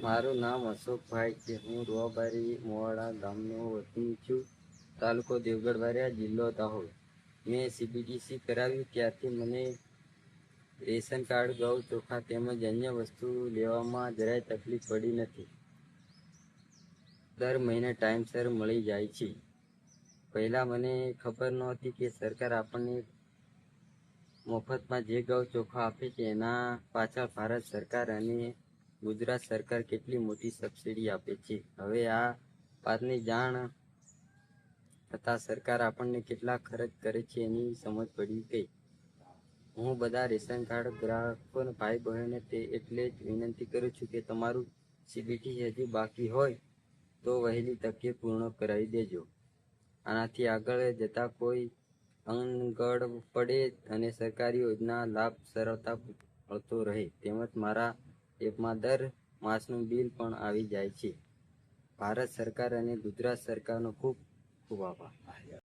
મારું નામ અશોકભાઈ છે. હું રોબારી મોવાડા ગામનો વતની છું. તાલુકો દેવગઢ બારિયા, જિલ્લો દાહોદ. મેં સીબીડીસી કરાવ્યું ત્યારથી મને રેશન કાર્ડ, ઘઉં, ચોખા તેમજ અન્ય વસ્તુ લેવામાં જરાય તકલીફ પડી નથી. દર મહિને ટાઈમસર મળી જાય છે. પહેલાં મને ખબર નહોતી કે સરકાર આપણને મફતમાં જે ઘઉં ચોખા આપે છે એના પાછળ ભારત સરકાર અને ગુજરાત સરકાર કેટલી મોટી સબસિડી આપે છે. હવે આ વાતની જાણ થતાં સરકાર આપણને કેટલા ખર્ચ કરે છે એની સમજ પડી ગઈ. હું બધા રેશન કાર્ડ ગ્રાહકો ભાઈ બહેનોને એટલે જ વિનંતી કરું છું કે તમારું સીબીટી હજુ બાકી હોય તો વહેલી તકે પૂર્ણ કરાવી દેજો. આનાથી આગળ જતાં કોઈ અનગઢ પડે અને સરકારી યોજના લાભ સરળતા મળતો રહે. તેમજ મારા એપમાં દર માસનું બિલ પણ આવી જાય છે. ભારત સરકાર અને ગુજરાત સરકારનો ખૂબ ખૂબ આભાર.